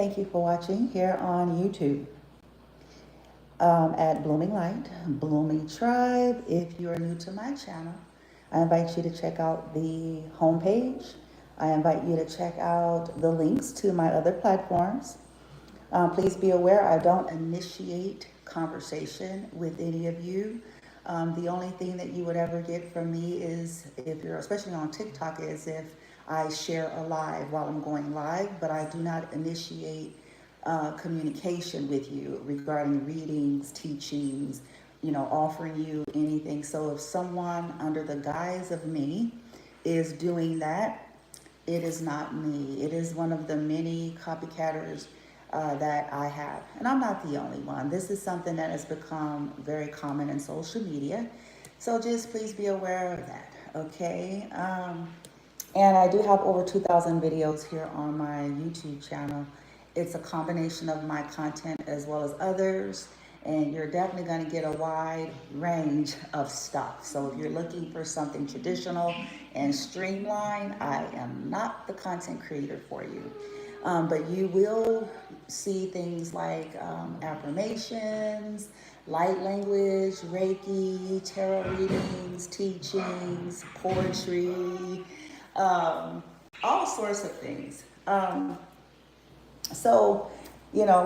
thank you for watching here on YouTube at Blooming Light, Blooming Tribe. If you are new to my channel, I invite you to check out the homepage. I invite you to check out the links to my other platforms. Please be aware I don't initiate conversation with any of you. The only thing that you would ever get from me is, if you're especially on TikTok, is if I share a live while I'm going live, but I do not initiate communication with you regarding readings, teachings, offering you anything. So if someone under the guise of me is doing that, it is not me. It is one of the many copycatters that I have. And I'm not the only one. This is something that has become very common in social media. So just please be aware of that, okay? And I do have over 2,000 videos here on my YouTube channel. It's a combination of my content as well as others. And you're definitely going to get a wide range of stuff. So if you're looking for something traditional and streamlined, I am not the content creator for you. But you will see things like affirmations, light language, Reiki, tarot readings, teachings, poetry, all sorts of things.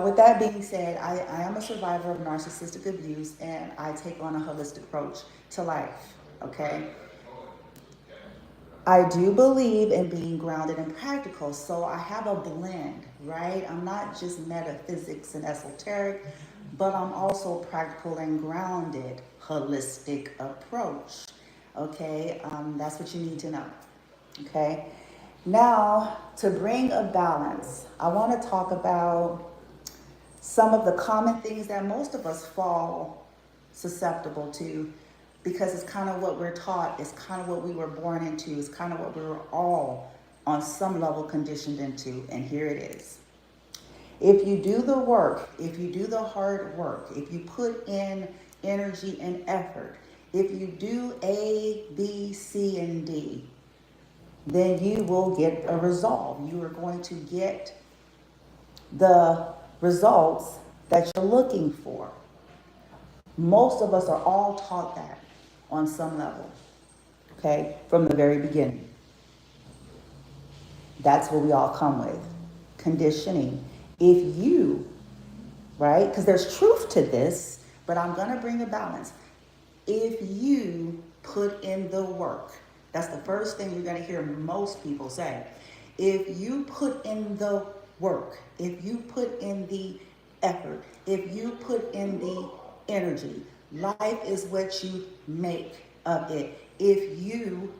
With that being said, I am a survivor of narcissistic abuse, and I take on a holistic approach to life, okay? I do believe in being grounded and practical, so I have a blend, right? I'm not just metaphysics and esoteric, but I'm also practical and grounded, holistic approach, okay? That's what you need to know, okay? Now, to bring a balance, I want to talk about some of the common things that most of us fall susceptible to, because it's kind of what we're taught, it's kind of what we were born into, it's kind of what we were all on some level conditioned into, and here it is. If you do the work, if you do the hard work, if you put in energy and effort, if you do A, B, C, and D, then you will get a result. You are going to get the results that you're looking for. Most of us are all taught that on some level, okay, from the very beginning. That's what we all come with, conditioning. If you, right, because there's truth to this, but I'm going to bring a balance. If you put in the work, that's the first thing you're going to hear most people say. If you put in the work, if you put in the effort, if you put in the energy, life is what you make of it. If you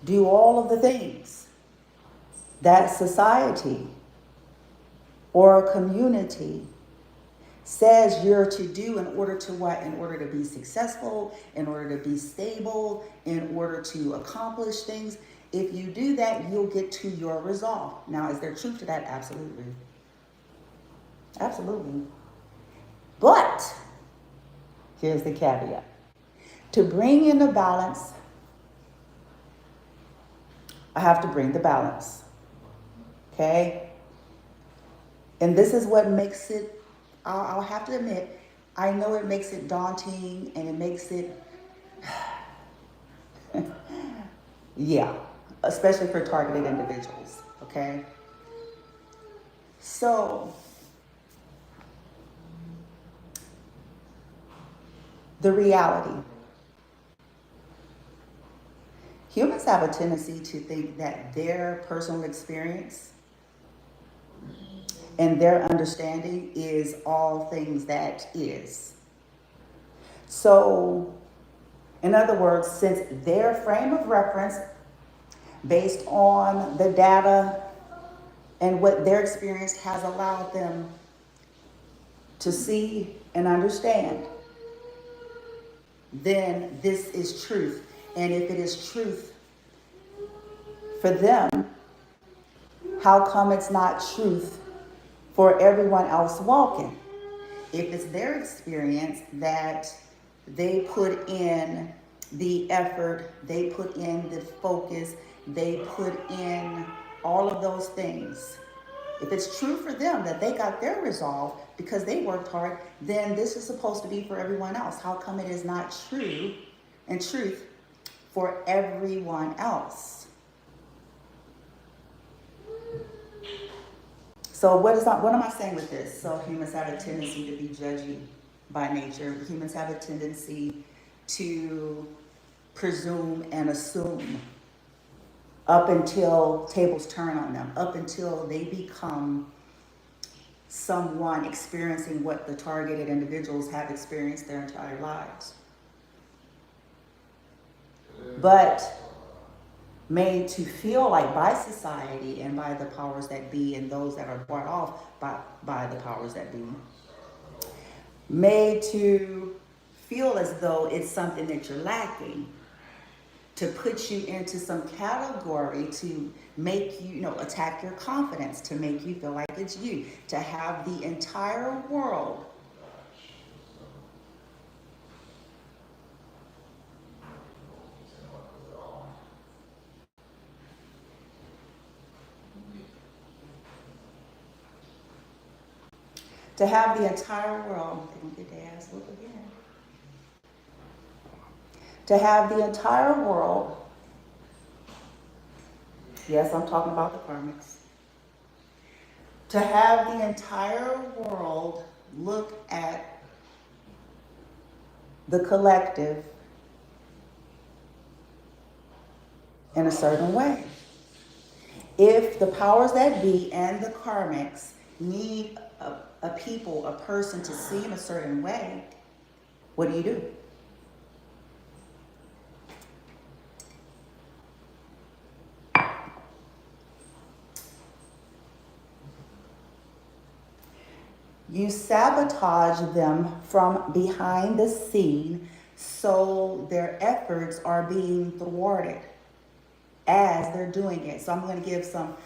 do all of the things that society or a community says you're to do in order to what? In order to be successful, in order to be stable, in order to accomplish things. If you do that, you'll get to your resolve. Now, is there truth to that? Absolutely. Absolutely. But here's the caveat. To bring in the balance, I have to bring the balance. Okay? And this is what makes it, I'll have to admit, I know it makes it daunting and it makes it, yeah, especially for targeted individuals, okay? So, the reality. Humans have a tendency to think that their personal experience and their understanding is all things that is. So, in other words, since their frame of reference, based on the data and what their experience has allowed them to see and understand, then this is truth. And if it is truth for them, how come it's not truth for everyone else walking? If it's their experience that they put in the effort, they put in the focus, they put in all of those things. If it's true for them that they got their resolve because they worked hard, then this is supposed to be for everyone else. How come it is not true and truth for everyone else? So what am I saying with this? So humans have a tendency to be judgy by nature. Humans have a tendency to presume and assume up until tables turn on them, up until they become someone experiencing what the targeted individuals have experienced their entire lives. But made to feel like by society and by the powers that be and those that are brought off by the powers that be, made to feel as though it's something that you're lacking, to put you into some category to make you, attack your confidence, to make you feel like it's you, to have the entire world they're gonna get their ass whooped again. To have the entire world, yes, I'm talking about the karmics, to have the entire world look at the collective in a certain way. If the powers that be and the karmics need a people, a person to see in a certain way, what do? You sabotage them from behind the scene so their efforts are being thwarted as they're doing it. So I'm going to give some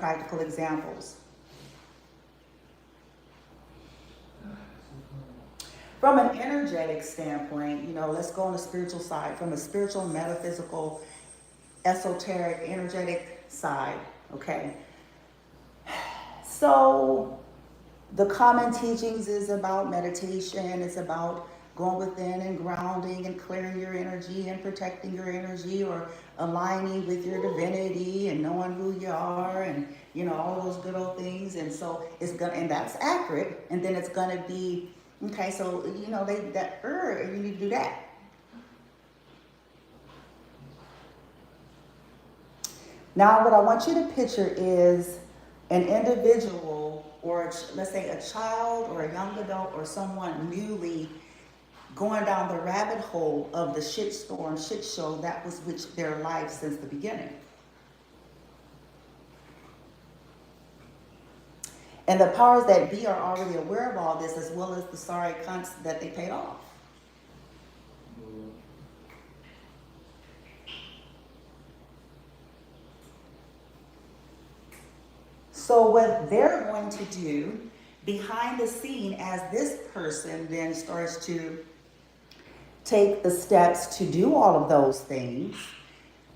practical examples. From an energetic standpoint, let's go on the spiritual side, from a spiritual, metaphysical, esoteric, energetic side, okay? So the common teachings is about meditation, it's about going within and grounding and clearing your energy and protecting your energy, or aligning with your divinity and knowing who you are, and all those good old things. And so and that's accurate. And then it's gonna be, okay, so you need to do that. Now what I want you to picture is an individual, or let's say a child or a young adult or someone newly going down the rabbit hole of the shit show that was their life since the beginning. And the powers that be are already aware of all this, as well as the sorry cunts that they paid off. So what they're going to do behind the scene, as this person then starts to take the steps to do all of those things,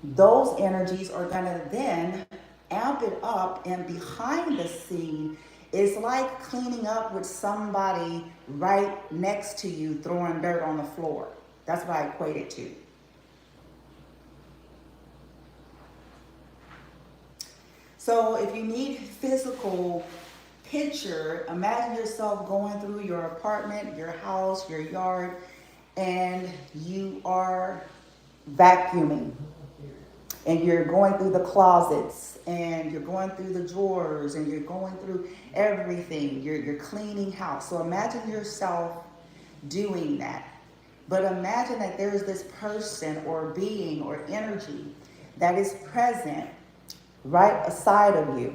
those energies are going to then amp it up, and behind the scene is like cleaning up with somebody right next to you throwing dirt on the floor. That's what I equate it to. So if you need physical picture, imagine yourself going through your apartment, your house, your yard, and you are vacuuming. And you're going through the closets, and you're going through the drawers, and you're going through everything. You're cleaning house. So imagine yourself doing that. But imagine that there is this person or being or energy that is present right aside of you,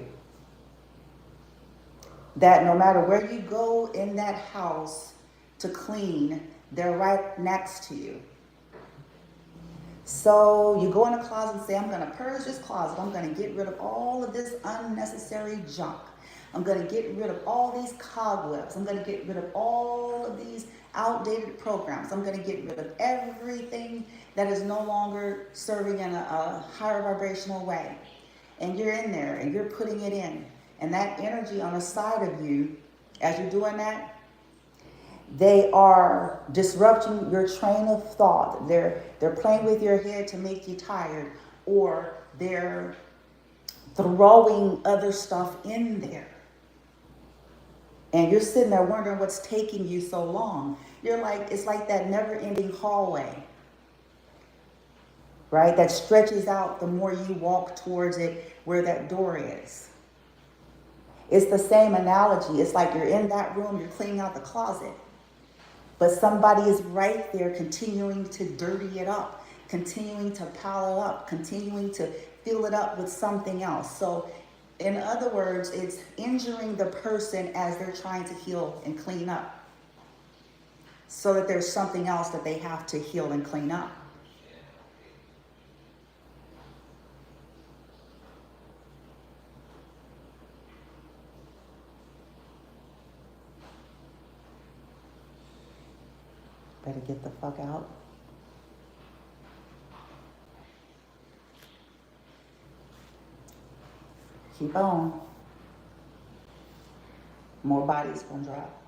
that no matter where you go in that house to clean, they're right next to you. So you go in a closet and say, I'm going to purge this closet. I'm going to get rid of all of this unnecessary junk. I'm going to get rid of all these cobwebs. I'm going to get rid of all of these outdated programs. I'm going to get rid of everything that is no longer serving in a higher vibrational way. And you're in there and you're putting it in. And that energy on the side of you, as you're doing that, they are disrupting your train of thought. They're playing with your head to make you tired, or they're throwing other stuff in there. And you're sitting there wondering what's taking you so long. You're like, it's like that never-ending hallway, right? That stretches out the more you walk towards it, where that door is. It's the same analogy. It's like you're in that room, you're cleaning out the closet, but somebody is right there continuing to dirty it up, continuing to pile it up, continuing to fill it up with something else. So in other words, it's injuring the person as they're trying to heal and clean up, so that there's something else that they have to heal and clean up. Better get the fuck out. Keep on. More bodies gonna drop.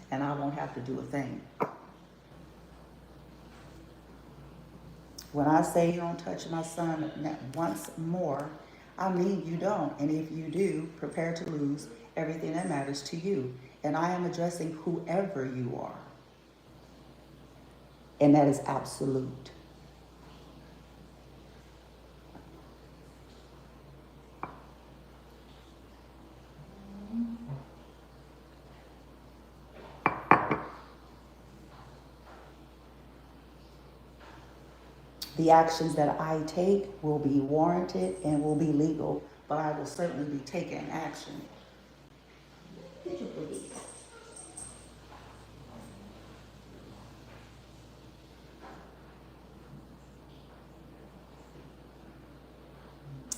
And I won't have to do a thing. When I say you don't touch my son once more, I mean you don't. And if you do, prepare to lose everything that matters to you. And I am addressing whoever you are. And that is absolute. The actions that I take will be warranted and will be legal, but I will certainly be taking action. Did you believe that?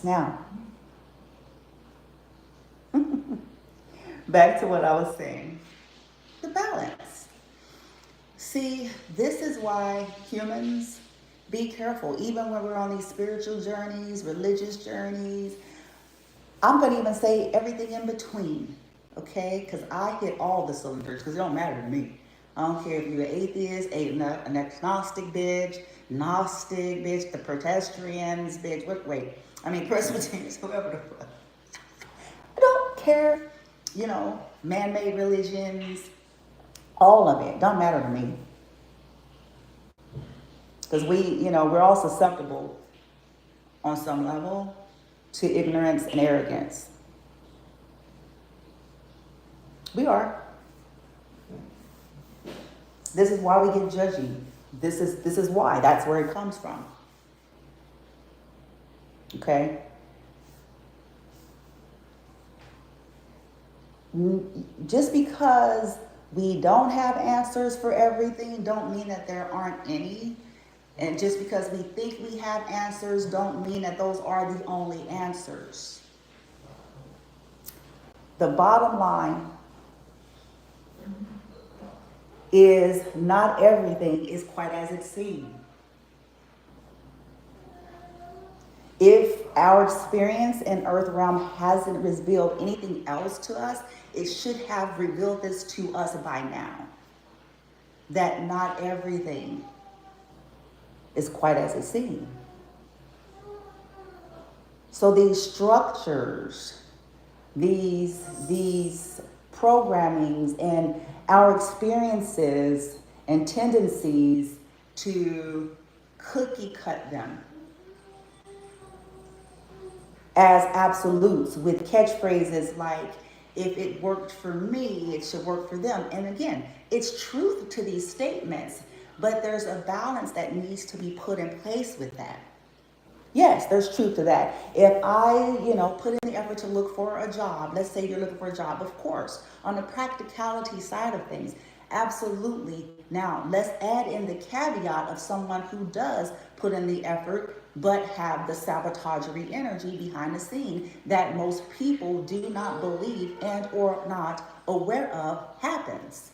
Now, back to what I was saying. The balance. See, this is why humans, be careful. Even when we're on these spiritual journeys, religious journeys, I'm going to even say everything in between, okay? Because I hit all the cylinders, because it don't matter to me. I don't care if you're an atheist, an agnostic bitch, Gnostic bitch, the Protestarians bitch, Presbyterians, whoever the fuck. I don't care, man-made religions, all of it. Don't matter to me. Because we're all susceptible on some level to ignorance and arrogance. We are. This is why we get judgy. This is why. That's where it comes from. Okay? Just because we don't have answers for everything don't mean that there aren't any. And just because we think we have answers don't mean that those are the only answers. The bottom line is not everything is quite as it seems. If our experience in Earth Realm hasn't revealed anything else to us, it should have revealed this to us by now. That not everything is quite as it seems. So these structures, these programmings, and our experiences and tendencies to cookie cut them as absolutes with catchphrases like, if it worked for me, it should work for them. And again, it's truth to these statements, but there's a balance that needs to be put in place with that. Yes, there's truth to that. If I, put in the effort to look for a job, let's say you're looking for a job, of course, on the practicality side of things, absolutely. Now, let's add in the caveat of someone who does put in the effort, but have the sabotagery energy behind the scene that most people do not believe and or not aware of happens.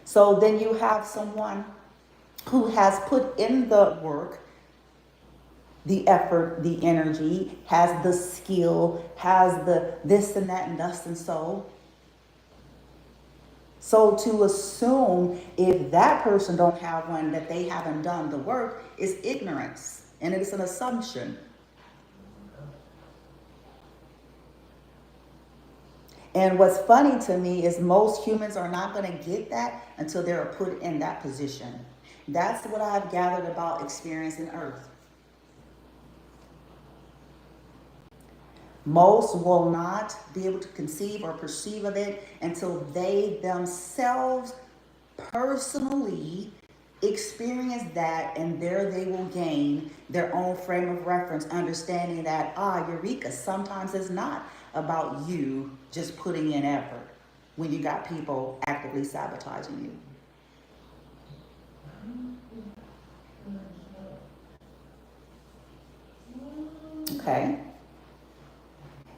So then you have someone who has put in the work, the effort, the energy, has the skill, has the this and that and thus and so. So to assume if that person don't have one, that they haven't done the work, is ignorance, and it is an assumption. And what's funny to me is most humans are not going to get that until they're put in that position. That's what I've gathered about experiencing Earth. Most will not be able to conceive or perceive of it until they themselves personally experience that, and there they will gain their own frame of reference, understanding that, Eureka, sometimes it's not about you just putting in effort when you got people actively sabotaging you. Okay.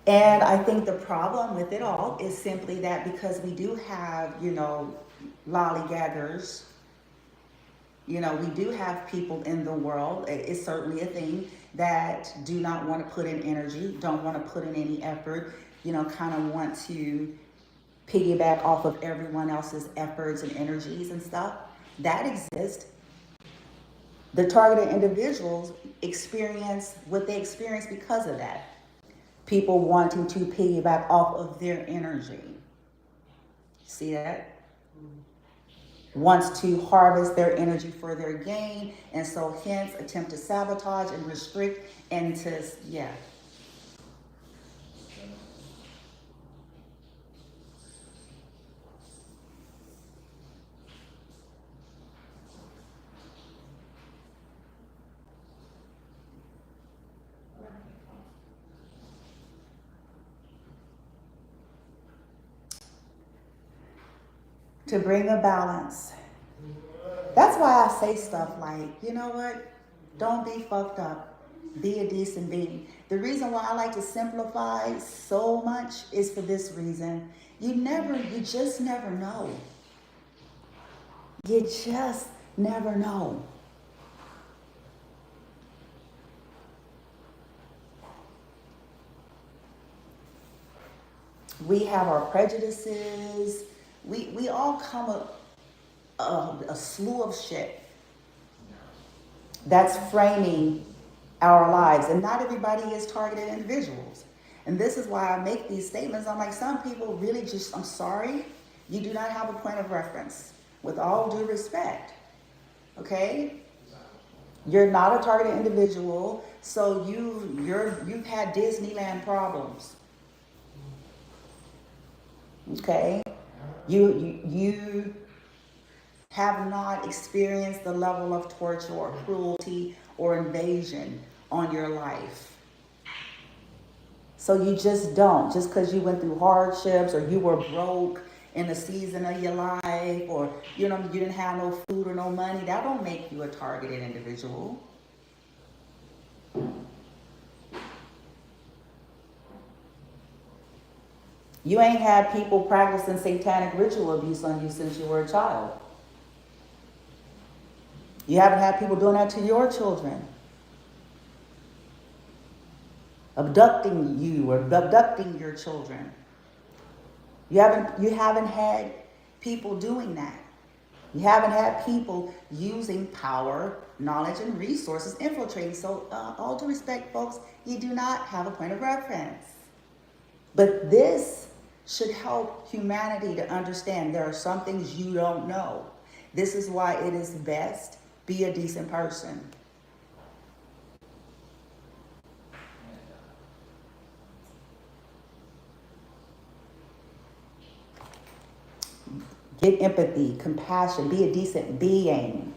And I think the problem with it all is simply that because we do have, lollygaggers, we do have people in the world, it's certainly a thing, that do not want to put in energy, don't want to put in any effort, kind of want to piggyback off of everyone else's efforts and energies and stuff. That exists. The targeted individuals experience what they experience because of that. People wanting to piggyback off of their energy. See that? Wants to harvest their energy for their gain, and so hence attempt to sabotage and restrict and to, to bring a balance. That's why I say stuff like, you know what? Don't be fucked up. Be a decent being. The reason why I like to simplify so much is for this reason. You just never know. You just never know. We have our prejudices. We all come a slew of shit that's framing our lives. And not everybody is targeted individuals. And this is why I make these statements. I'm like, some people really just, I'm sorry, you do not have a point of reference. With all due respect. Okay? You're not a targeted individual, so you've had Disneyland problems. Okay? You have not experienced the level of torture or cruelty or invasion on your life. So you just don't. Just because you went through hardships or you were broke in a season of your life, or you didn't have no food or no money, that don't make you a targeted individual. You ain't had people practicing satanic ritual abuse on you since you were a child. You haven't had people doing that to your children. Abducting you or abducting your children. You haven't had people doing that. You haven't had people using power, knowledge, and resources infiltrating. So all due respect, folks, you do not have a point of reference. But this should help humanity to understand there are some things you don't know. This is why it is best, be a decent person. Get empathy, compassion, be a decent being.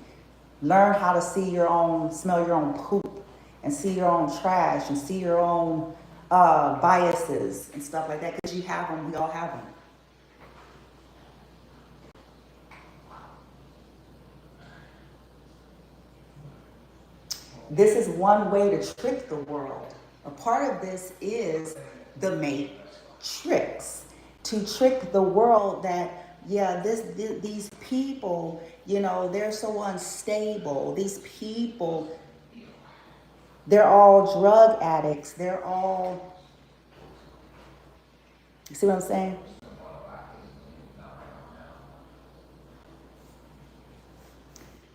Learn how to smell your own poop, and see your own trash, and see your own biases and stuff like that, because you have them, we all have them. This is one way to trick the world. A part of this is the matrix, to trick the world that, these people, they're so unstable. These people, They're all drug addicts. They're all, you see what I'm saying?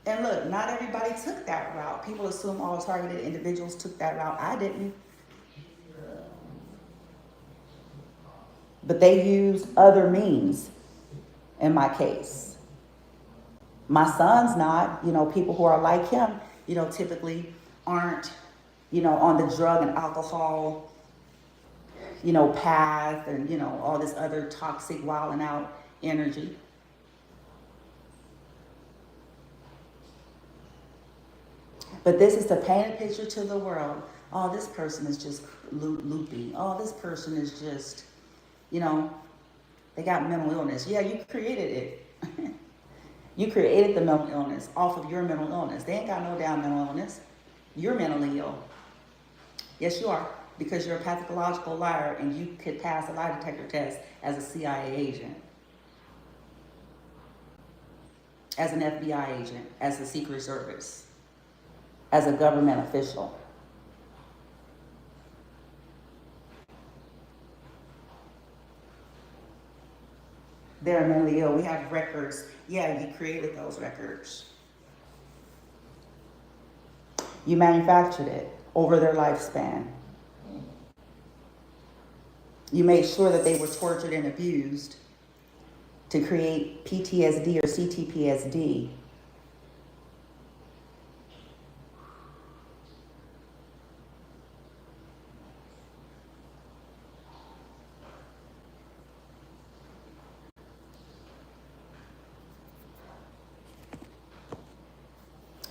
And look, not everybody took that route. People assume all targeted individuals took that route. I didn't. But they used other means in my case. My son's not, people who are like him, typically aren't, on the drug and alcohol, path and, all this other toxic, wilding out energy. But this is to paint a picture to the world. Oh, this person is just loopy. Oh, this person is just, they got mental illness. Yeah, you created it. You created the mental illness off of your mental illness. They ain't got no damn mental illness. You're mentally ill. Yes, you are. Because you're a pathological liar and you could pass a lie detector test as a CIA agent, as an FBI agent, as a Secret Service, as a government official. They're mentally ill. We have records. Yeah, you created those records. You manufactured it over their lifespan. You made sure that they were tortured and abused to create PTSD or CTPSD.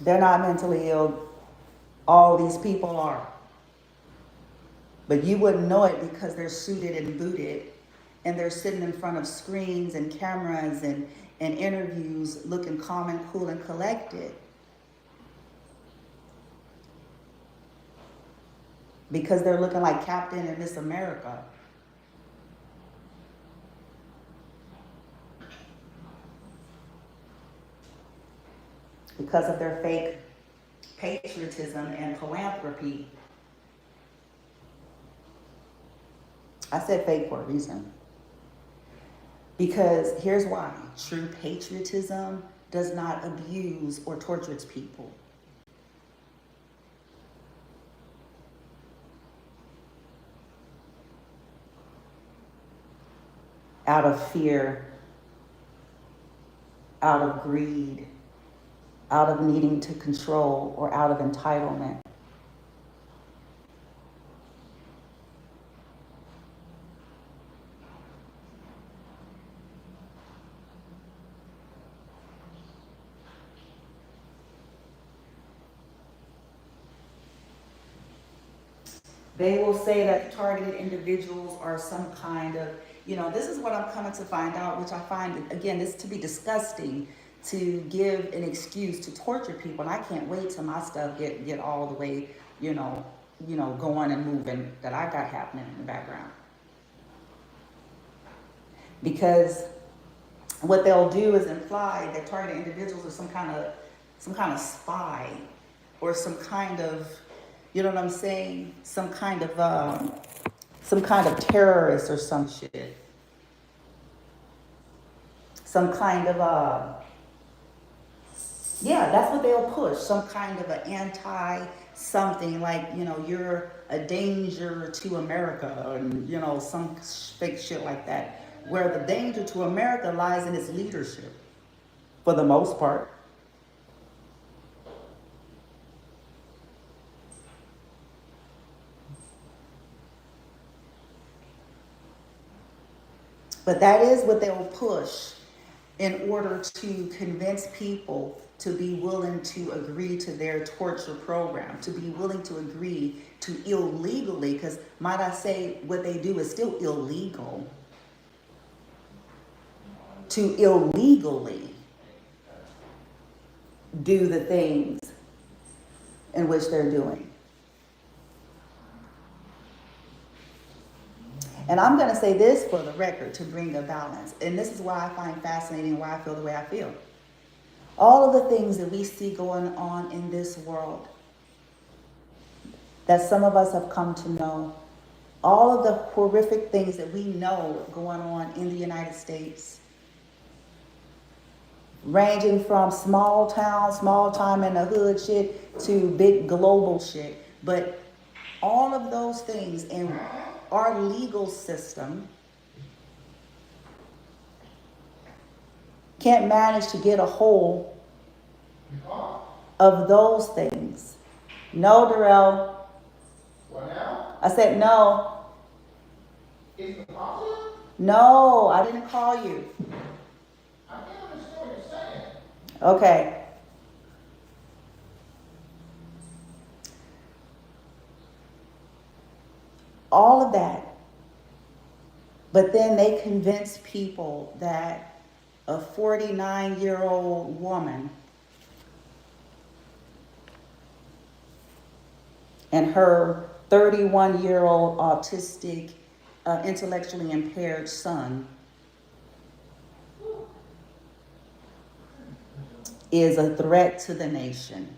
They're not mentally ill. All these people are. But you wouldn't know it because they're suited and booted and they're sitting in front of screens and cameras and interviews looking calm and cool and collected. Because they're looking like Captain and Miss America. Because of their fake patriotism and philanthropy. I said fake for a reason. Because here's why. True patriotism does not abuse or torture its people. Out of fear, out of greed, out of needing to control, or out of entitlement. They will say that targeted individuals are some kind of, this is what I'm coming to find out, which I find, again, this to be disgusting, to give an excuse to torture people. And I can't wait till my stuff get all the way, going and moving that I got happening in the background. Because what they'll do is imply that targeted individuals are some kind of spy or some kind of, you know what I'm saying? Some kind of terrorist or some shit. Some kind of yeah, that's what they'll push. Some kind of an anti-something, like, you're a danger to America, and, some fake shit like that. Where the danger to America lies in its leadership, for the most part. But that is what they will push in order to convince people to be willing to agree to their torture program, to be willing to agree to illegally, because might I say, what they do is still illegal, to illegally do the things in which they're doing. And I'm going to say this for the record to bring a balance. And this is why I find fascinating, why I feel the way I feel. All of the things that we see going on in this world, that some of us have come to know. All of the horrific things that we know going on in the United States, ranging from small town, small time in the hood shit to big global shit. But all of those things in our legal system can't manage to get a hold of those things. No, Darrell. What now? I said no. Is it positive? No, I didn't call you. I can't understand what you're saying. Okay. All of that. But then they convince people that a 49-year-old woman and her 31-year-old autistic, intellectually impaired son is a threat to the nation.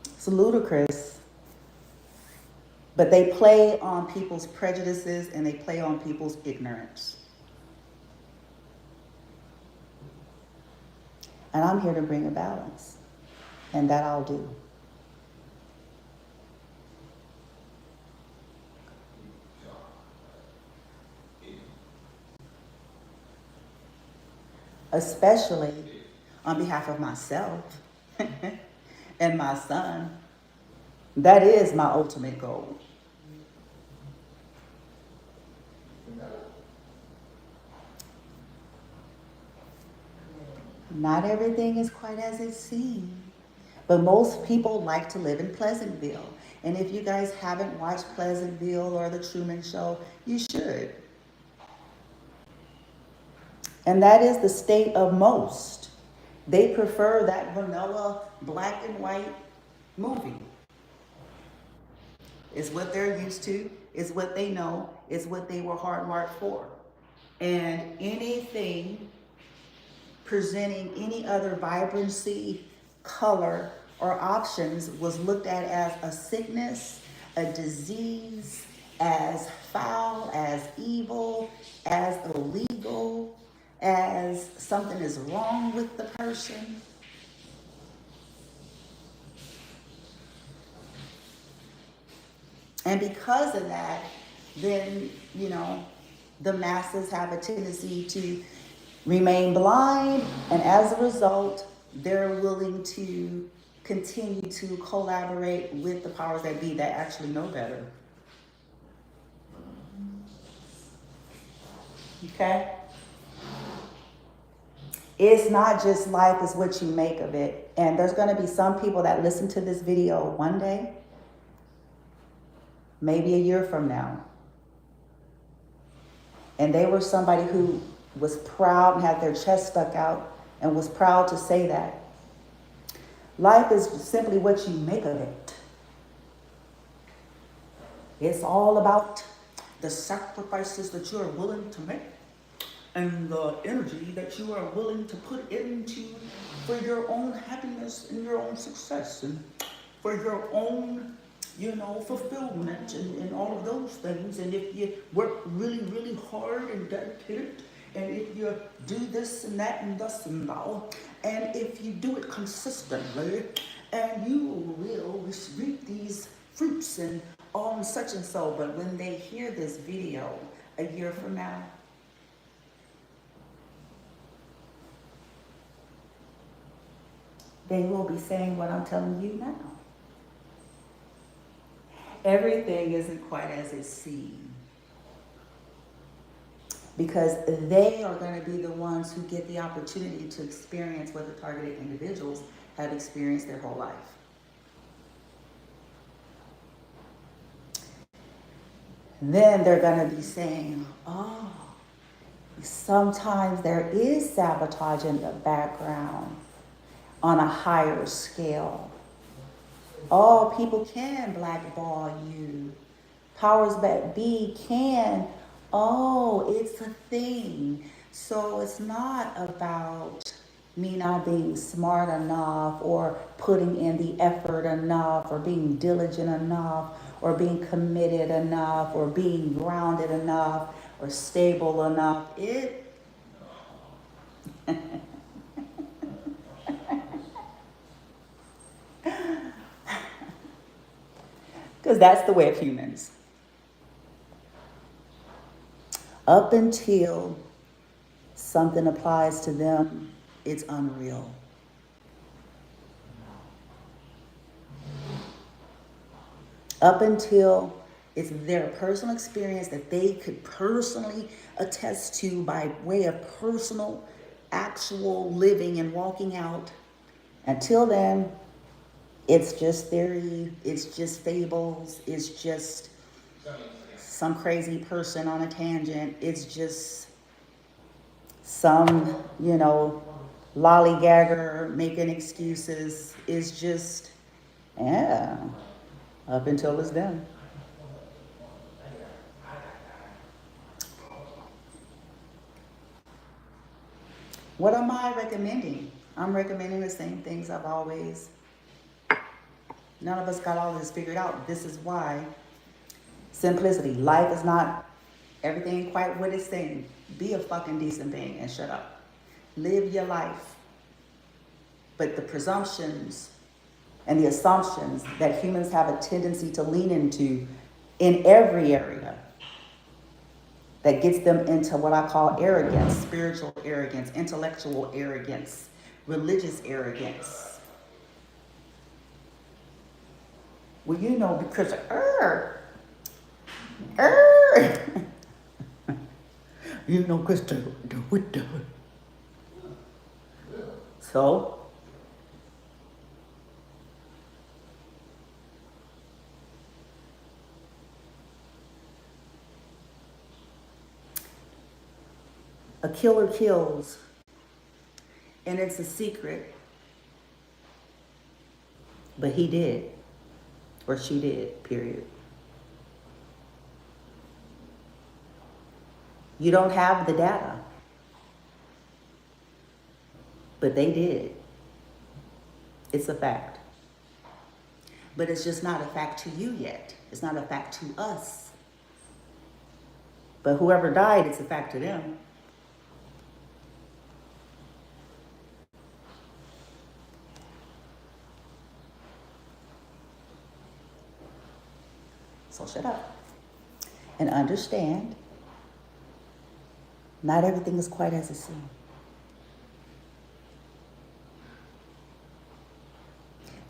It's ludicrous. But they play on people's prejudices and they play on people's ignorance. And I'm here to bring a balance. And that I'll do. Especially on behalf of myself and my son. That is my ultimate goal. Not everything is quite as it seems, but most people like to live in Pleasantville. And if you guys haven't watched Pleasantville or The Truman Show, you should. And that is the state of most. They prefer that vanilla black and white movie. It's what they're used to, it's what they know, it's what they were hardwired for. And anything presenting any other vibrancy, color, or options was looked at as a sickness, a disease, as foul, as evil, as illegal, as something is wrong with the person. And because of that, then, the masses have a tendency to remain blind, and as a result, they're willing to continue to collaborate with the powers that be that actually know better. Okay? It's not just life, it's what you make of it. And there's going to be some people that listen to this video one day, maybe a year from now, and they were somebody who was proud and had their chest stuck out and was proud to say that. Life is simply what you make of it. It's all about the sacrifices that you are willing to make and the energy that you are willing to put into for your own happiness and your own success and for your own, fulfillment and all of those things. And if you work really, really hard and dedicated, and if you do this and that and thus and thou, and if you do it consistently, and you will reap these fruits and all such and so. But when they hear this video a year from now, they will be saying what I'm telling you now. Everything isn't quite as it seems. Because they are going to be the ones who get the opportunity to experience what the targeted individuals have experienced their whole life. Then they're going to be saying, oh, sometimes there is sabotage in the background on a higher scale. Oh, people can blackball you. Powers that be can, oh, it's a thing. So it's not about me not being smart enough or putting in the effort enough or being diligent enough or being committed enough or being grounded enough or stable enough. Because that's the way of humans. Up until something applies to them, it's unreal. Up until it's their personal experience that they could personally attest to by way of personal, actual living and walking out. Until then, it's just theory, it's just fables, it's just some crazy person on a tangent, it's just some, lollygagger making excuses. It's just, yeah, up until it's done. What am I recommending? I'm recommending the same things I've always. None of us got all this figured out. This is why simplicity. Life is not everything quite what it's saying. Be a fucking decent being and shut up. Live your life. But the presumptions and the assumptions that humans have a tendency to lean into in every area that gets them into what I call arrogance, spiritual arrogance, intellectual arrogance, religious arrogance. Well, because because the so a killer kills, and it's a secret, but he did, or she did, period. You don't have the data, but they did. It's a fact. But it's just not a fact to you yet. It's not a fact to us. But whoever died, it's a fact to them. So shut up and understand, not everything is quite as it seems.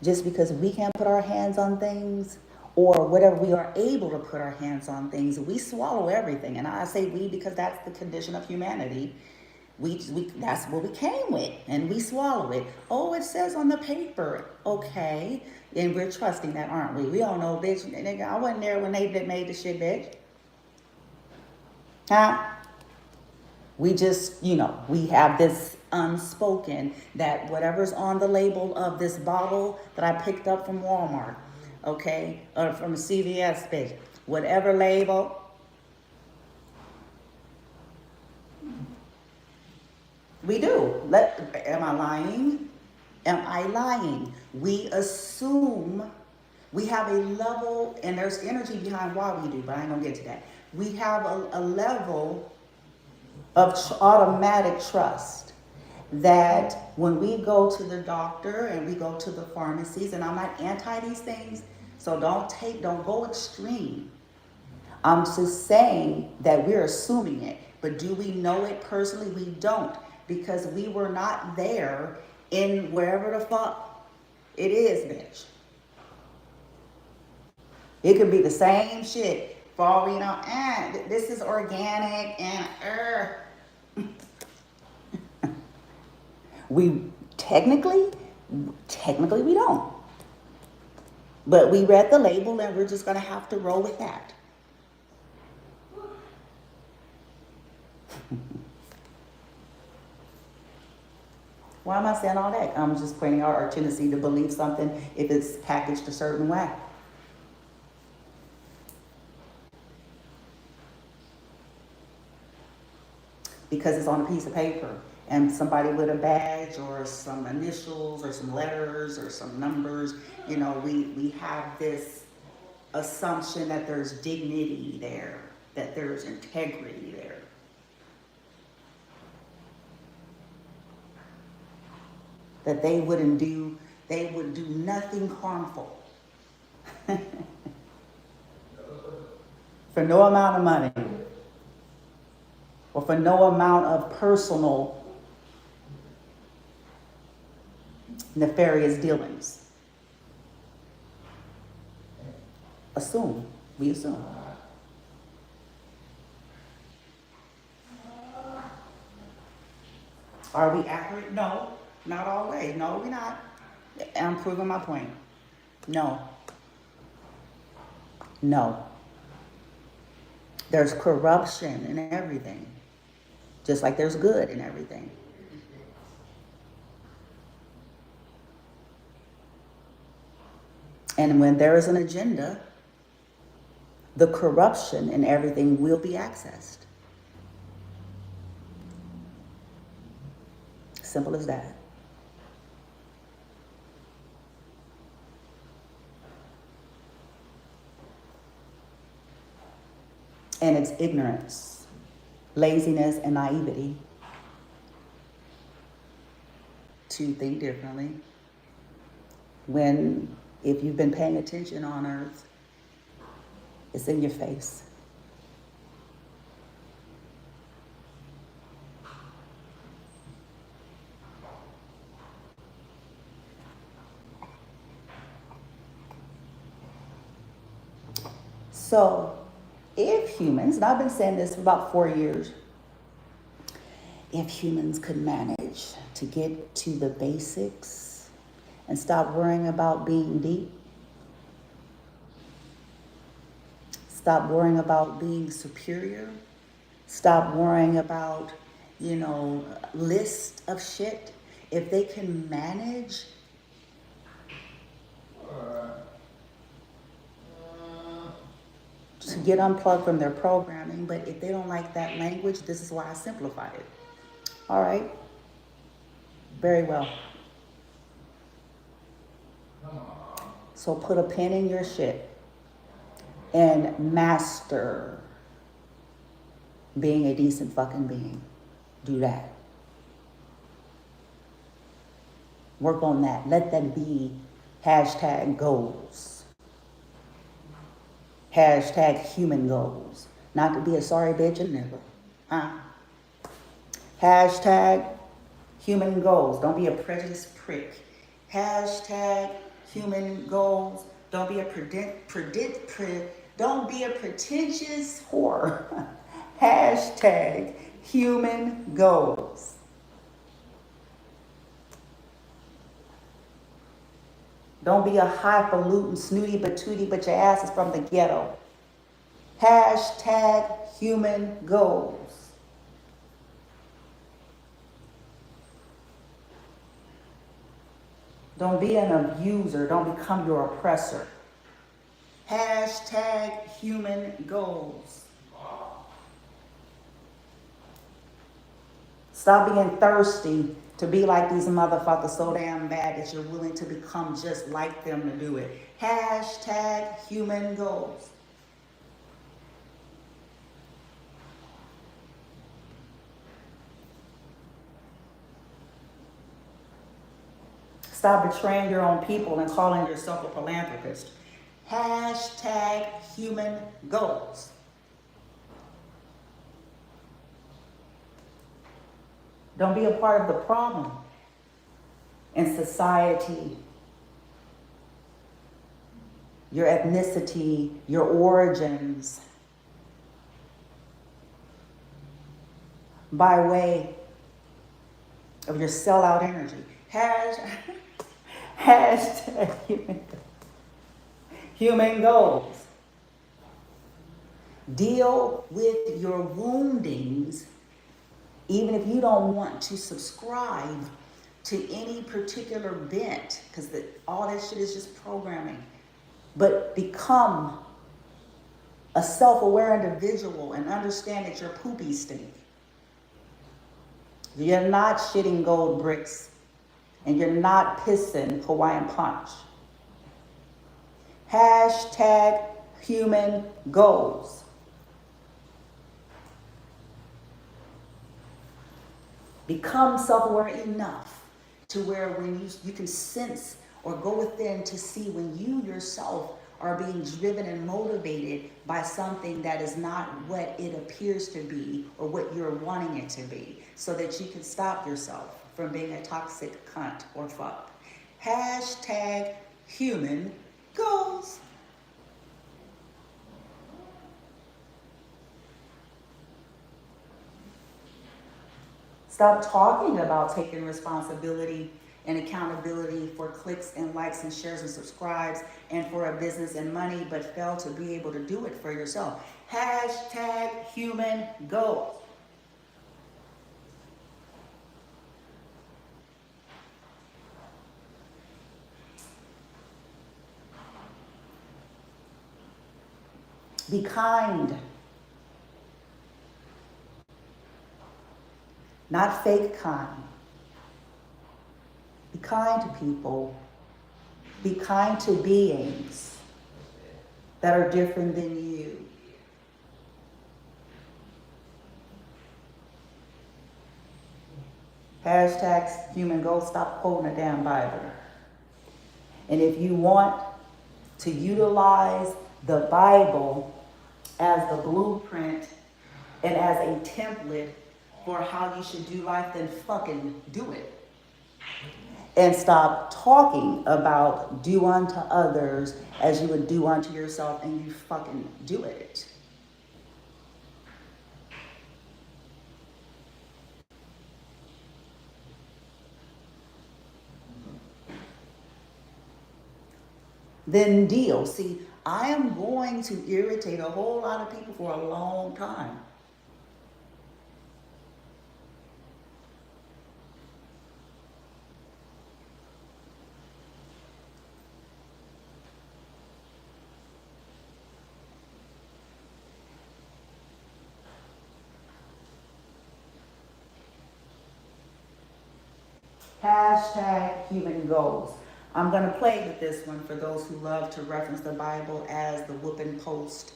Just because we can't put our hands on things, or whatever we are able to put our hands on things, we swallow everything. And I say we because that's the condition of humanity. We that's what we came with, and we swallow it. Oh, it says on the paper, okay, and we're trusting that, aren't we? We all know, bitch. Nigga, I wasn't there when they made the shit, bitch. Huh? We just, we have this unspoken that whatever's on the label of this bottle that I picked up from Walmart, okay, or from CVS, bitch, whatever label. We do. Am I lying? Am I lying? We assume we have a level, and there's energy behind why we do, but I ain't gonna get to that. We have a level of automatic trust that when we go to the doctor and we go to the pharmacies, and I'm not anti these things, so don't go extreme. I'm just saying that we're assuming it, but do we know it personally? We don't, because we were not there in wherever the fuck it is, bitch. It could be the same shit for all we know. This is organic and we technically we don't. But we read the label and we're just gonna have to roll with that. Why am I saying all that? I'm just pointing out our tendency to believe something if it's packaged a certain way. because it's on a piece of paper. And somebody with a badge or some initials or some letters or some numbers, we have this assumption that there's dignity there, that there's integrity there. That they would do nothing harmful for no amount of money or for no amount of personal nefarious dealings. We assume. Are we accurate? No, not always. No, we're not. I'm proving my point. No. There's corruption in everything, just like there's good in everything. And when there is an agenda, the corruption in everything will be accessed. Simple as that. And it's ignorance, laziness, and naivety to think differently. If you've been paying attention on earth, it's in your face. So, if humans, and I've been saying this for about 4 years, if humans could manage to get to the basics and stop worrying about being deep, stop worrying about being superior, stop worrying about, list of shit, if they can manage to get unplugged from their programming, but if they don't like that language, this is why I simplified it. All right? Very well. So put a pin in your shit and master being a decent fucking being. Do that. Work on that. Let that be #goals. #human goals. Not to be a sorry bitch and nigga. #human goals. Don't be a prejudiced prick. #human goals. Don't be a don't be a pretentious whore. #human goals. Don't be a highfalutin, snooty patootie, but your ass is from the ghetto. #human goals. Don't be an abuser. Don't become your oppressor. #human goals. Stop being thirsty to be like these motherfuckers so damn bad that you're willing to become just like them to do it. #human goals. Stop betraying your own people and calling yourself a philanthropist. #human goals. Don't be a part of the problem in society, your ethnicity, your origins, by way of your sellout energy. #human goals. Deal with your woundings, even if you don't want to subscribe to any particular bent, because all that shit is just programming. But become a self-aware individual and understand that your poopies stink. You're not shitting gold bricks, and you're not pissing Hawaiian punch. Hashtag human goals. Become self-aware enough to where when you can sense or go within to see when you yourself are being driven and motivated by something that is not what it appears to be or what you're wanting it to be, so that you can stop yourself from being a toxic cunt or fuck. Hashtag human goals. Stop talking about taking responsibility and accountability for clicks and likes and shares and subscribes and for a business and money, but fail to be able to do it for yourself. Hashtag human goals. Be kind. Not fake kind. Be kind to people. Be kind to beings that are different than you. Hashtag human goals. Stop quoting the damn Bible. And if you want to utilize the Bible as the blueprint and as a template for how you should do life, then fucking do it. And stop talking about do unto others as you would do unto yourself, and you fucking do it. Then deal. See, I am going to irritate a whole lot of people for a long time. Hashtag human goals. I'm going to play with this one for those who love to reference the Bible as the whooping post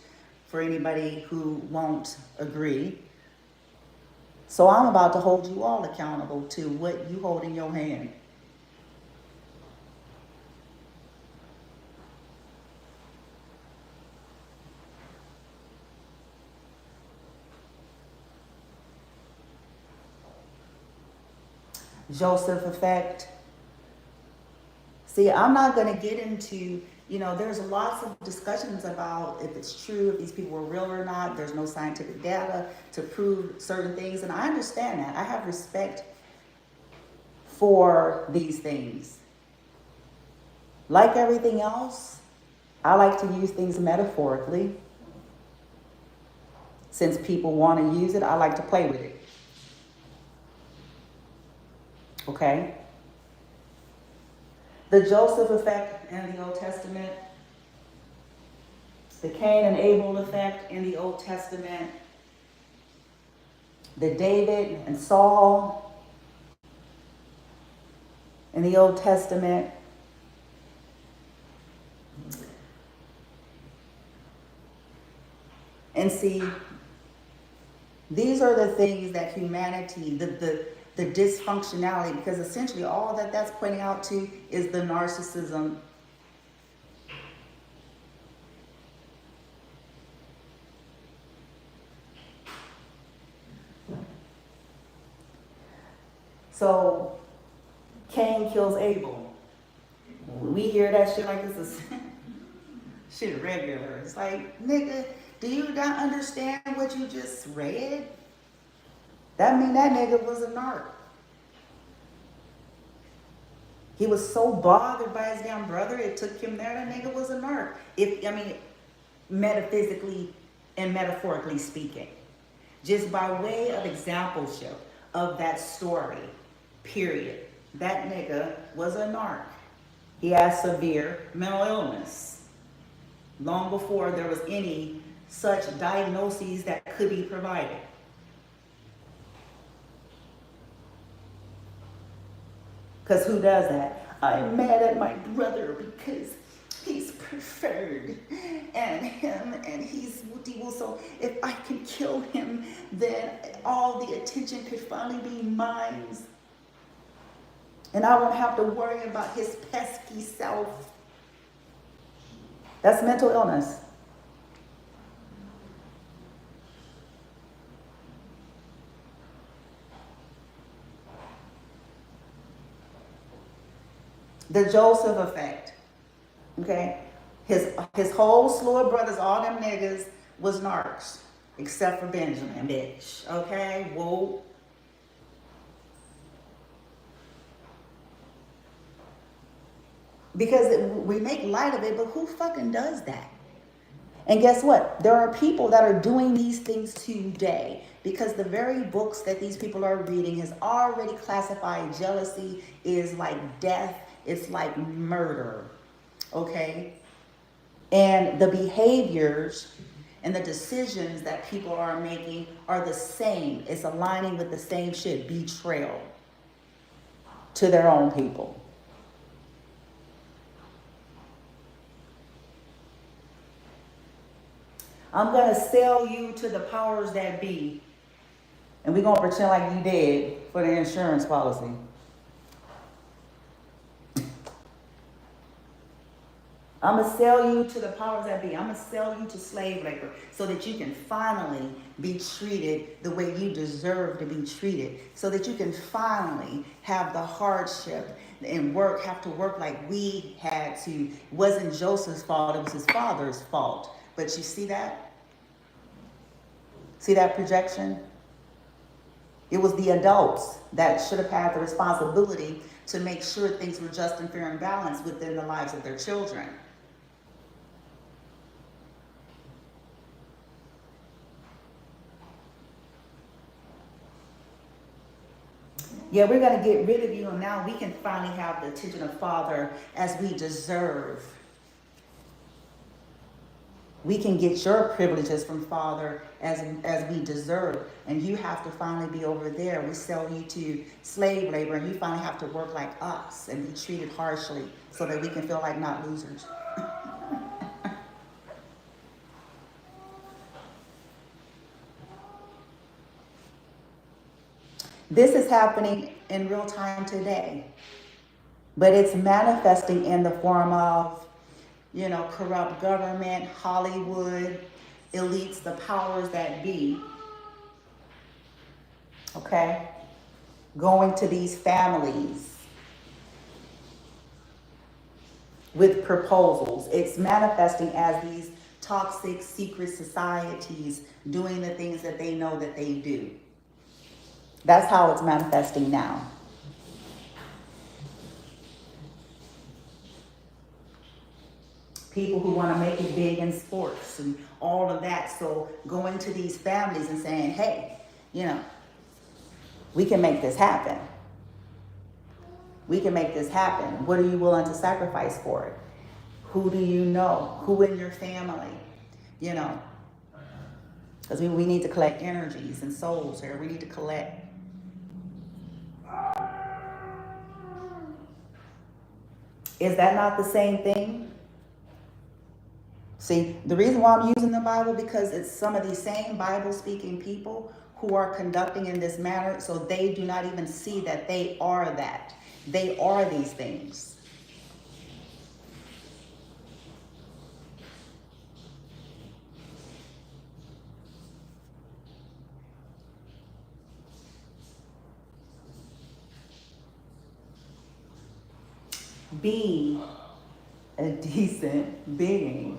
for anybody who won't agree. So I'm about to hold you all accountable to what you hold in your hand. Joseph effect. See, I'm not going to get into, there's lots of discussions about if it's true, if these people were real or not. There's no scientific data to prove certain things. And I understand that. I have respect for these things. Like everything else, I like to use things metaphorically. Since people want to use it, I like to play with it. Okay? The Joseph effect in the Old Testament, the Cain and Abel effect in the Old Testament, the David and Saul in the Old Testament, and see, these are the things that humanity, the dysfunctionality, because essentially all that's pointing out to is the narcissism. So Cain kills Abel. We hear that shit like this is shit regular. It's like, nigga, do you not understand what you just read? That mean that nigga was a narc. He was so bothered by his damn brother, it took him there. That nigga was a narc. Metaphysically and metaphorically speaking. Just by way of exampleship of that story, period. That nigga was a narc. He had severe mental illness. Long before there was any such diagnoses that could be provided. Because who does that? I'm mad at my brother because he's preferred and him and he's woo. So if I can kill him, then all the attention could finally be mine. And I won't have to worry about his pesky self. That's mental illness. The Joseph effect. Okay? His whole slew of brothers, all them niggas, was narcs. Except for Benjamin, bitch. Okay? Whoa. Because we make light of it, but who fucking does that? And guess what? There are people that are doing these things today because the very books that these people are reading has already classified jealousy is like death. It's like murder. Okay? And the behaviors and the decisions that people are making are the same. It's aligning with the same shit. Betrayal to their own people. I'm going to sell you to the powers that be. And we're going to pretend like you dead for the insurance policy. I'm going to sell you to the powers that be. I'm going to sell you to slave labor so that you can finally be treated the way you deserve to be treated. So that you can finally have the hardship and have to work like we had to. It wasn't Joseph's fault. It was his father's fault. But you see that? See that projection? It was the adults that should have had the responsibility to make sure things were just and fair and balanced within the lives of their children. Yeah, we're going to get rid of you, and now we can finally have the attention of Father as we deserve. We can get your privileges from Father as we deserve. And you have to finally be over there. We sell you to slave labor, and you finally have to work like us and be treated harshly so that we can feel like not losers. This is happening in real time today. But it's manifesting in the form of, corrupt government, Hollywood, elites, the powers that be. Okay? Going to these families with proposals. It's manifesting as these toxic secret societies doing the things that they know that they do. That's how it's manifesting now. People who want to make it big in sports and all of that. So going to these families and saying, hey, we can make this happen. We can make this happen. What are you willing to sacrifice for it? Who do you know? Who in your family? Because we need to collect energies and souls here. We need to collect. Is that not the same thing? See, the reason why I'm using the Bible, because it's some of these same Bible-speaking people who are conducting in this manner, so they do not even see that they are that. They are these things. Be a decent being.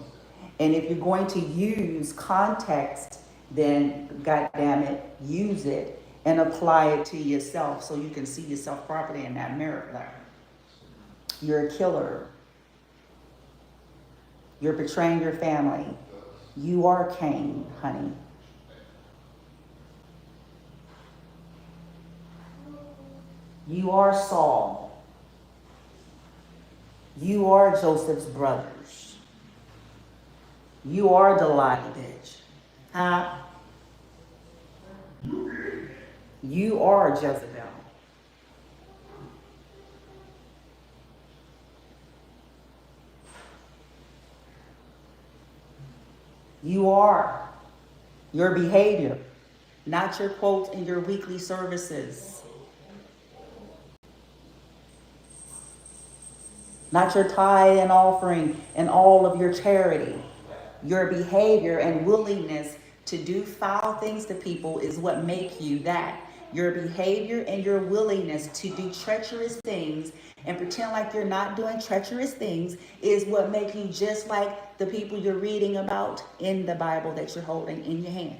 And if you're going to use context, then goddamn it, use it and apply it to yourself so you can see yourself properly in that mirror. You're a killer. You're betraying your family. You are Cain, honey. You are Saul. You are Joseph's brothers. You are Delilah, bitch. Huh? You are Jezebel. You are your behavior, not your quotes in your weekly services, not your tithe and offering and all of your charity. Your behavior and willingness to do foul things to people is what make you that. Your behavior and your willingness to do treacherous things and pretend like you're not doing treacherous things is what make you just like the people you're reading about in the Bible that you're holding in your hand.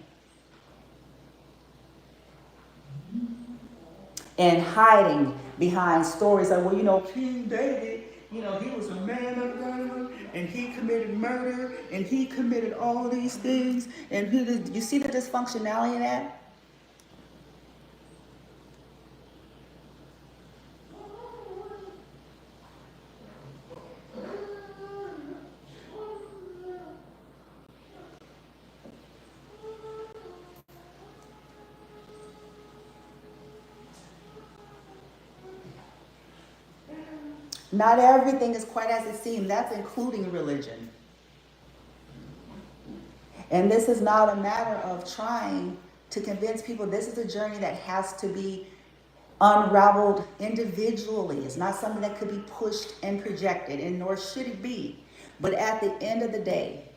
And hiding behind stories like, well, King David, he was a man of God, and he committed murder, and he committed all these things, and you see the dysfunctionality in that? Not everything is quite as it seems. That's including religion. And this is not a matter of trying to convince people. This is a journey that has to be unraveled individually. It's not something that could be pushed and projected, and nor should it be. But at the end of the day,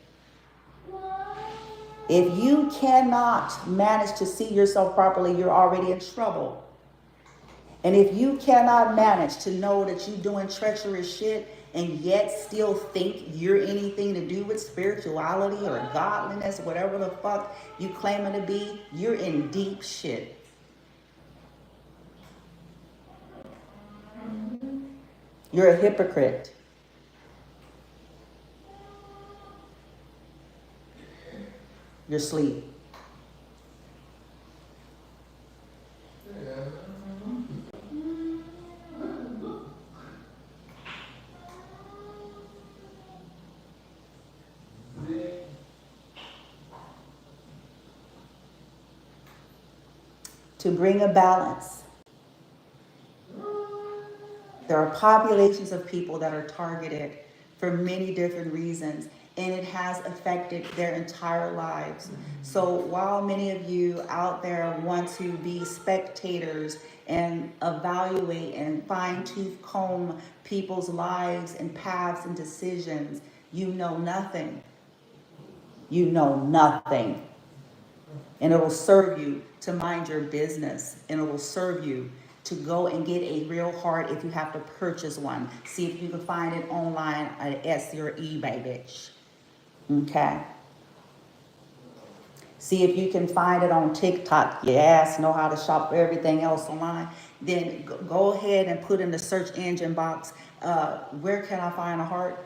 if you cannot manage to see yourself properly, you're already in trouble. And if you cannot manage to know that you're doing treacherous shit and yet still think you're anything to do with spirituality or godliness, whatever the fuck you claiming to be, you're in deep shit. You're a hypocrite. You're asleep. To bring a balance. There are populations of people that are targeted for many different reasons, and it has affected their entire lives. So while many of you out there want to be spectators and evaluate and fine-tooth comb people's lives and paths and decisions, you know nothing. You know nothing. And it will serve you to mind your business, and it will serve you to go and get a real heart if you have to purchase one. See if you can find it online at Etsy or eBay, bitch. Okay? See if you can find it on TikTok. Your ass know how to shop for everything else online. Then go ahead and put in the search engine box, where can I find a heart?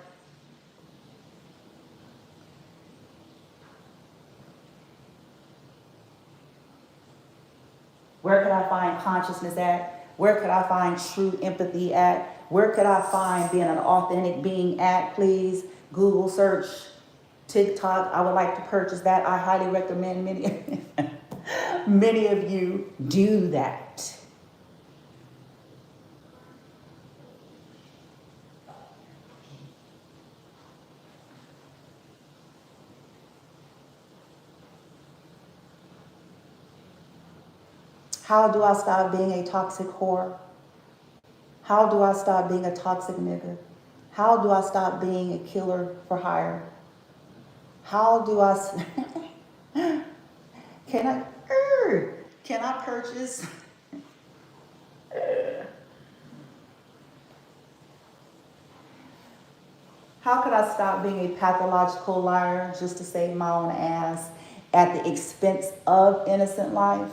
Where could I find consciousness at? Where could I find true empathy at? Where could I find being an authentic being at? Please Google search TikTok. I would like to purchase that. I highly recommend many of you do that. How do I stop being a toxic whore? How do I stop being a toxic nigga? How do I stop being a killer for hire? How do I can I purchase how could I stop being a pathological liar just to save my own ass at the expense of innocent life?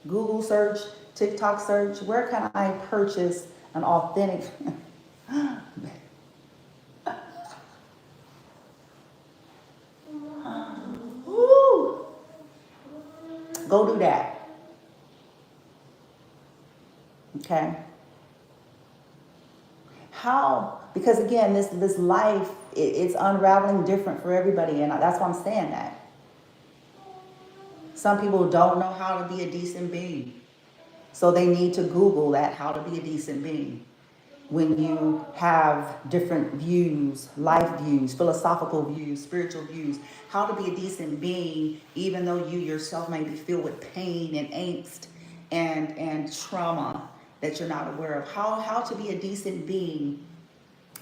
Google search, TikTok search, where can I purchase an authentic Woo! Go do that. Okay? How? Because again, this life, it's unraveling different for everybody, and that's why I'm saying that. Some people don't know how to be a decent being. So they need to Google that, how to be a decent being. when you have different views, life views, philosophical views, spiritual views, how to be a decent being, even though you yourself may be filled with pain and angst and trauma that you're not aware of. How to be a decent being,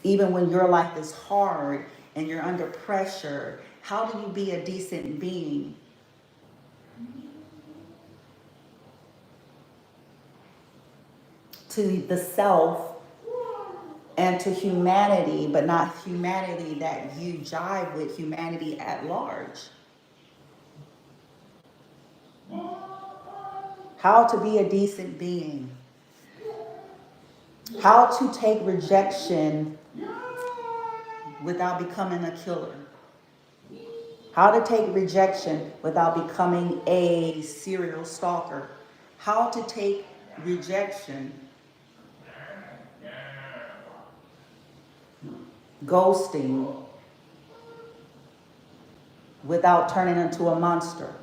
even when your life is hard and you're under pressure. How do you be a decent being? To the self and to humanity, but not humanity that you jive with, humanity at large. How to be a decent being. How to take rejection without becoming a killer. How to take rejection without becoming a serial stalker. How to take rejection, ghosting, without turning into a monster.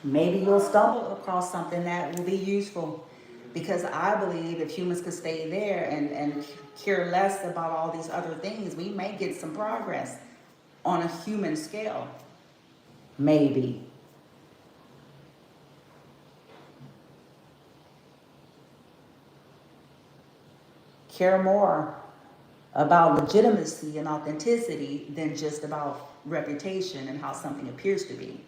Maybe you'll stumble across something that will be useful, because I believe if humans could stay there and care less about all these other things, we may get some progress on a human scale. Maybe. Care more about legitimacy and authenticity than just about reputation and how something appears to be.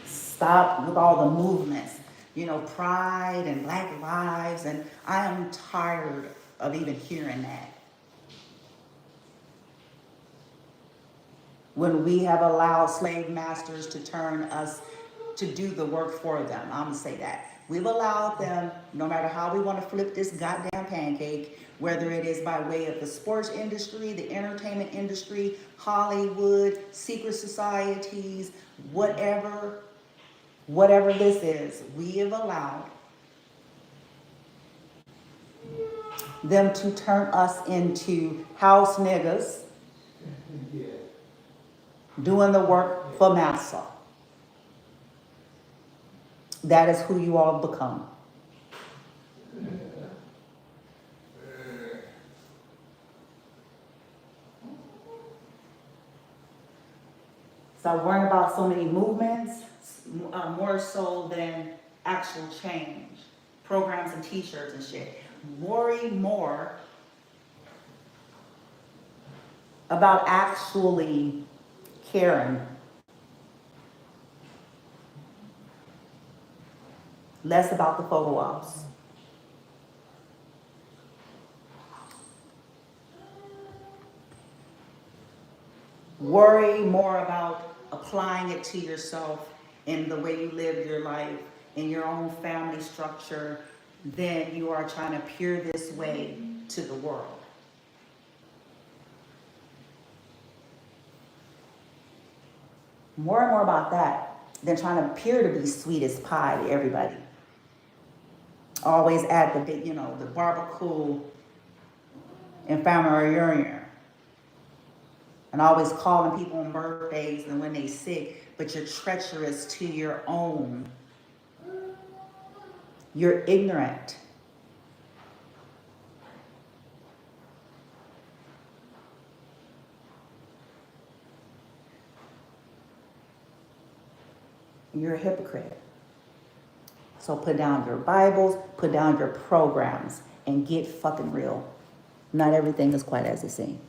Stop with all the movements, pride and Black lives, and I am tired of even hearing that. When we have allowed slave masters to turn us to do the work for them, I'm gonna say that. We've allowed them, no matter how we want to flip this goddamn pancake, whether it is by way of the sports industry, the entertainment industry, Hollywood, secret societies, whatever this is, we have allowed them to turn us into house niggas doing the work for massa. That is who you all become. Stop worrying about so many movements, more so than actual change. Programs and t-shirts and shit. Worry more about actually caring. Less about the photo ops. Worry more about applying it to yourself in the way you live your life, in your own family structure, than you are trying to peer this way to the world. More and more about that than trying to appear to be sweet as pie to everybody. Always at the big, the barbecue infirmary, and always calling people on birthdays and when they sick, but you're treacherous to your own. You're ignorant. You're a hypocrite. So put down your Bibles, put down your programs, and get fucking real. Not everything is quite as it seems.